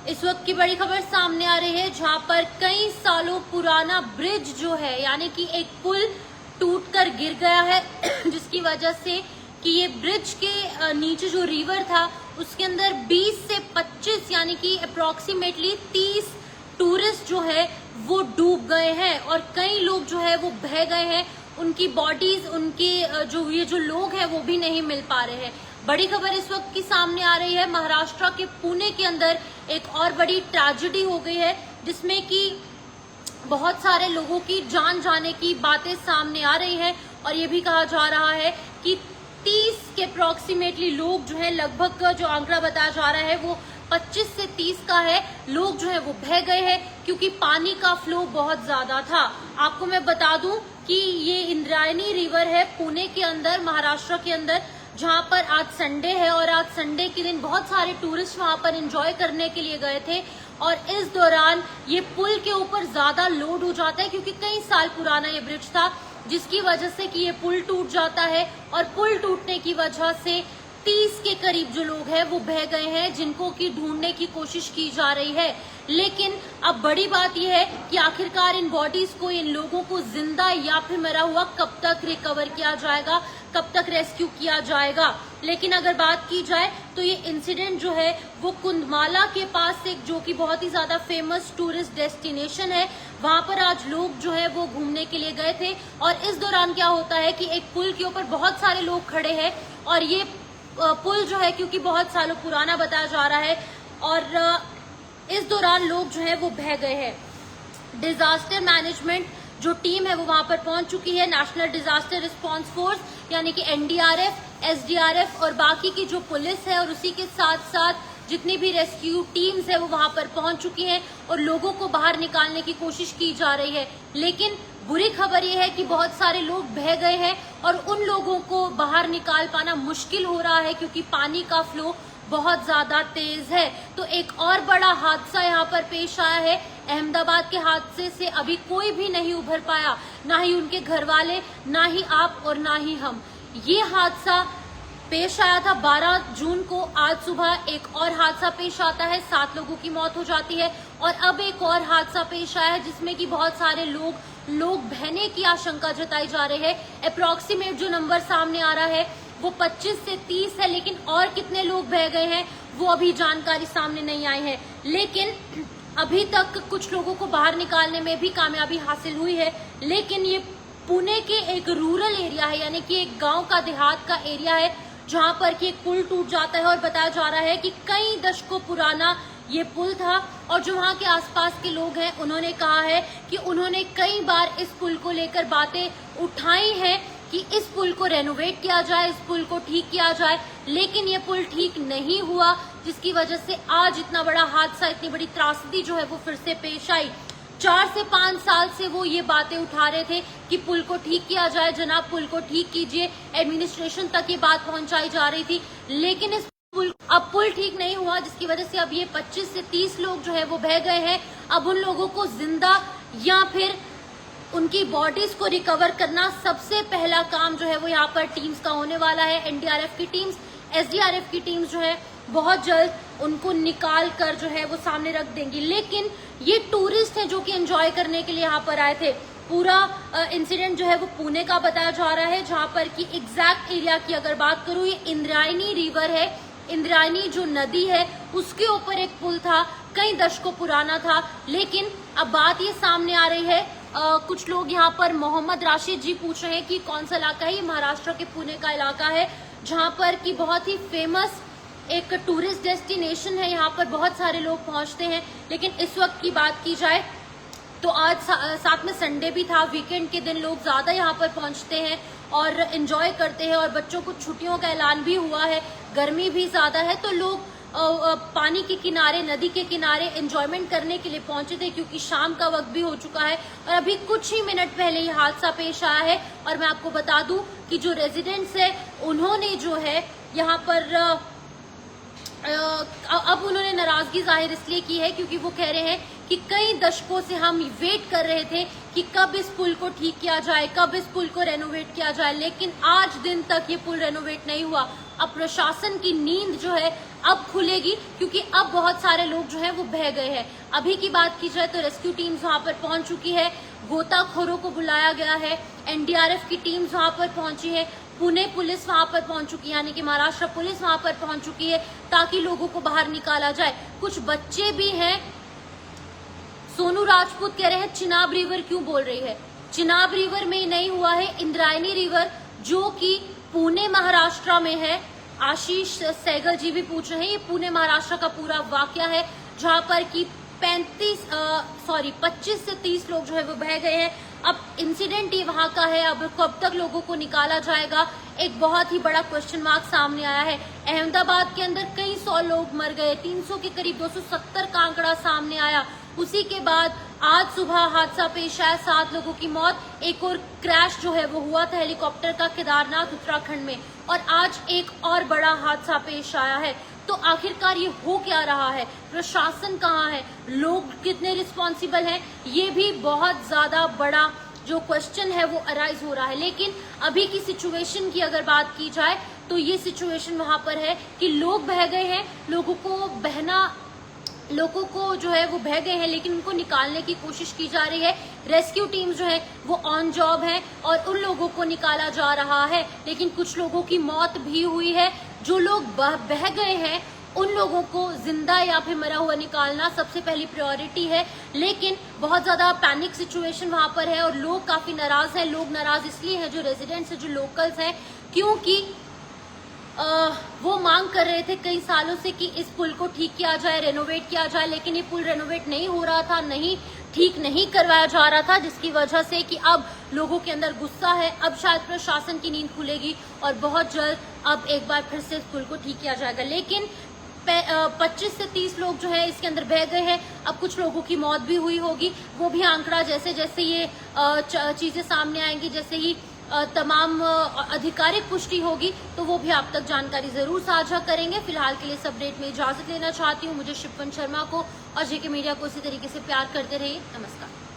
इस वक्त की बड़ी खबर सामने आ रही है, जहां पर कई सालों पुराना ब्रिज जो है यानी कि एक पुल टूटकर गिर गया है जिसकी वजह से कि ये ब्रिज के नीचे जो रिवर था उसके अंदर 20 से 25 यानी कि अप्रोक्सीमेटली 30 टूरिस्ट जो है वो डूब गए हैं और कई लोग जो है वो बह गए हैं। उनकी बॉडीज, उनके जो लोग हैं वो भी नहीं मिल पा रहे हैं। बड़ी खबर इस वक्त की सामने आ रही है, महाराष्ट्र के पुणे के अंदर एक और बड़ी ट्रेजेडी हो गई है जिसमें कि बहुत सारे लोगों की जान जाने की बातें सामने आ रही हैं और ये भी कहा जा रहा है कि 30 के अप्रोक्सीमेटली लोग जो है, लगभग जो आंकड़ा बताया जा रहा है वो 25 से 30 का है, लोग जो है वो बह गए हैं क्योंकि पानी का फ्लो बहुत ज्यादा था। आपको मैं बता दूं कि ये इंद्रायणी रिवर है पुणे के अंदर, महाराष्ट्र के अंदर, जहां पर आज संडे है और आज संडे के दिन बहुत सारे टूरिस्ट वहां पर एंजॉय करने के लिए गए थे और इस दौरान ये पुल के ऊपर ज्यादा लोड हो जाता है क्योंकि कई साल पुराना ये ब्रिज था, जिसकी वजह से कि ये पुल टूट जाता है और पुल टूटने की वजह से 30 के करीब जो लोग हैं वो बह गए हैं, जिनको कि ढूंढने की कोशिश की जा रही है। लेकिन अब बड़ी बात यह है कि आखिरकार इन बॉडीज को, इन लोगों को जिंदा या फिर मरा हुआ कब तक रिकवर किया जाएगा, कब तक रेस्क्यू किया जाएगा। लेकिन अगर बात की जाए तो ये इंसिडेंट जो है वो कुंदमाला के पास एक, जो कि बहुत ही ज्यादा फेमस टूरिस्ट डेस्टिनेशन है, वहां पर आज लोग जो है वो घूमने के लिए गए थे और इस दौरान क्या होता है कि एक पुल के ऊपर बहुत सारे लोग खड़े हैं और ये पुल जो है क्योंकि बहुत सालों पुराना बताया जा रहा है और इस दौरान लोग जो है वो बह गए हैं। डिजास्टर मैनेजमेंट जो टीम है वो वहां पर पहुंच चुकी है, नेशनल डिजास्टर रिस्पांस फोर्स यानी कि एनडीआरएफ, एसडीआरएफ और बाकी की जो पुलिस है और उसी के साथ साथ जितनी भी रेस्क्यू टीम्स है वो वहां पर पहुंच चुकी हैं और लोगों को बाहर निकालने की कोशिश की जा रही है। लेकिन बुरी खबर ये है कि बहुत सारे लोग बह गए हैं और उन लोगों को बाहर निकाल पाना मुश्किल हो रहा है क्योंकि पानी का फ्लो बहुत ज्यादा तेज है। तो एक और बड़ा हादसा यहाँ पर पेश आया है। अहमदाबाद के हादसे से अभी कोई भी नहीं उभर पाया, ना ही उनके घर वाले, ना ही आप और ना ही हम। ये हादसा पेश आया था 12 जून को। आज सुबह एक और हादसा पेश आता है, 7 लोगों की मौत हो जाती है और अब एक और हादसा पेश आया है जिसमें कि बहुत सारे लोग बहने की आशंका जताई जा रही है। अप्रोक्सीमेट जो नंबर सामने आ रहा है वो 25 से 30 है, लेकिन और कितने लोग बह गए हैं वो अभी जानकारी सामने नहीं आई है। लेकिन अभी तक कुछ लोगों को बाहर निकालने में भी कामयाबी हासिल हुई है। लेकिन ये पुणे के एक रूरल एरिया है यानी कि एक गांव का, देहात का एरिया है जहां पर कि एक पुल टूट जाता है और बताया जा रहा है कि कई दशकों पुराना ये पुल था और जो वहां के आसपास के लोग हैं उन्होंने कहा है कि उन्होंने कई बार इस पुल को लेकर बातें उठाई हैं कि इस पुल को रेनोवेट किया जाए, इस पुल को ठीक किया जाए, लेकिन ये पुल ठीक नहीं हुआ, जिसकी वजह से आज इतना बड़ा हादसा, इतनी बड़ी त्रासदी जो है वो फिर से पेश आई। 4 से 5 साल से वो ये बातें उठा रहे थे कि पुल को ठीक किया जाए, जनाब पुल को ठीक कीजिए, एडमिनिस्ट्रेशन तक ये बात पहुंचाई जा रही थी, लेकिन इस अब पुल ठीक नहीं हुआ, जिसकी वजह से अब ये 25 से 30 लोग जो है वो बह गए हैं। अब उन लोगों को जिंदा या फिर उनकी बॉडीज को रिकवर करना सबसे पहला काम जो है वो यहाँ पर टीम्स का होने वाला है। एनडीआरएफ की टीम्स, एसडीआरएफ की टीम्स जो है बहुत जल्द उनको निकाल कर जो है वो सामने रख देंगी। लेकिन ये टूरिस्ट हैं जो कि एंजॉय करने के लिए यहाँ पर आए थे। पूरा इंसिडेंट जो है वो पुणे का बताया जा रहा है, जहां पर कि एग्जैक्ट एरिया की अगर बात करूं, ये इंद्रायणी रिवर है, इंद्रायणी जो नदी है उसके ऊपर एक पुल था, कई दशकों पुराना था। लेकिन अब बात ये सामने आ रही है, कुछ लोग यहाँ पर, मोहम्मद राशिद जी पूछ रहे हैं कि कौन सा इलाका है। ये महाराष्ट्र के पुणे का इलाका है जहां पर कि बहुत ही फेमस एक टूरिस्ट डेस्टिनेशन है, यहाँ पर बहुत सारे लोग पहुंचते हैं। लेकिन इस वक्त की बात की जाए तो आज साथ में संडे भी था, वीकेंड के दिन लोग ज्यादा यहाँ पर पहुंचते हैं और एंजॉय करते हैं और बच्चों को छुट्टियों का ऐलान भी हुआ है, गर्मी भी ज्यादा है तो लोग पानी के किनारे, नदी के किनारे एंजॉयमेंट करने के लिए पहुंचे थे क्योंकि शाम का वक्त भी हो चुका है और अभी कुछ ही मिनट पहले ये हादसा पेश आया है। और मैं आपको बता दूं कि जो रेजिडेंट्स है उन्होंने जो है यहाँ पर अब उन्होंने नाराजगी जाहिर इसलिए की है क्योंकि वो कह रहे हैं कि कई दशकों से हम वेट कर रहे थे कि कब इस पुल को ठीक किया जाए, कब इस पुल को रेनोवेट किया जाए, लेकिन आज दिन तक ये पुल रेनोवेट नहीं हुआ। अब प्रशासन की नींद जो है अब खुलेगी, क्योंकि अब बहुत सारे लोग जो है वो बह गए हैं। अभी की बात की जाए तो रेस्क्यू टीम्स वहां पर पहुंच चुकी है, गोताखोरों को बुलाया गया है, एनडीआरएफ की टीम्स वहां पर पहुंची है, पुणे पुलिस वहां पर पहुंच चुकी है, यानी कि महाराष्ट्र पुलिस वहां पर पहुंच चुकी है ताकि लोगों को बाहर निकाला जाए। कुछ बच्चे भी हैं। सोनू राजपूत कह रहे हैं चिनाब रिवर क्यों बोल रही है? चिनाब रिवर में नहीं हुआ है, इंद्रायणी रिवर जो कि पुणे महाराष्ट्र में है। आशीष सहगल जी भी पूछ रहे हैं, ये पुणे महाराष्ट्र का पूरा वाकया है जहां पर कि 25 से 30 लोग जो है वो बह गए हैं। अब इंसिडेंट ये वहां का है, अब कब तक लोगों को निकाला जाएगा, एक बहुत ही बड़ा क्वेश्चन मार्क सामने आया है। अहमदाबाद के अंदर कई 100 लोग मर गए, 300 के करीब 270 का आंकड़ा सामने आया। उसी के बाद आज सुबह हादसा पेश आया, 7 लोगों की मौत। एक और क्रैश जो है वो हुआ था हेलीकॉप्टर का केदारनाथ उत्तराखंड में, और आज एक और बड़ा हादसा पेश आया है। तो आखिरकार ये हो क्या रहा है? प्रशासन कहाँ है? लोग कितने रिस्पॉन्सिबल हैं? ये भी बहुत ज्यादा बड़ा जो क्वेश्चन है वो अराइज हो रहा है। लेकिन अभी की सिचुएशन की अगर बात की जाए तो ये सिचुएशन वहां पर है कि लोग बह गए हैं, लोगों को जो है वो बह गए हैं, लेकिन उनको निकालने की कोशिश की जा रही है। रेस्क्यू टीम जो है वो ऑन जॉब है और उन लोगों को निकाला जा रहा है। लेकिन कुछ लोगों की मौत भी हुई है। जो लोग बह गए हैं उन लोगों को जिंदा या फिर मरा हुआ निकालना सबसे पहली प्रायोरिटी है। लेकिन बहुत ज्यादा पैनिक सिचुएशन वहां पर है और लोग काफी नाराज हैं। लोग नाराज इसलिए हैं, जो रेजिडेंट्स हैं, जो लोकल्स हैं, क्योंकि वो मांग कर रहे थे कई सालों से कि इस पुल को ठीक किया जाए, रेनोवेट किया जाए, लेकिन ये पुल रेनोवेट नहीं हो रहा था, ठीक नहीं करवाया जा रहा था, जिसकी वजह से कि अब लोगों के अंदर गुस्सा है। अब शायद प्रशासन की नींद खुलेगी और बहुत जल्द अब एक बार फिर से इस पुल को ठीक किया जाएगा। लेकिन 25 से 30 लोग जो है इसके अंदर बह गए हैं। अब कुछ लोगों की मौत भी हुई होगी, वो भी आंकड़ा जैसे जैसे ये चीजें सामने आएंगी, जैसे ही तमाम आधिकारिक पुष्टि होगी तो वो भी आप तक जानकारी जरूर साझा करेंगे। फिलहाल के लिए इस अपडेट में इजाजत लेना चाहती हूँ। मुझे शिपन शर्मा को और जेके मीडिया को इसी तरीके से प्यार करते रहिए। नमस्कार।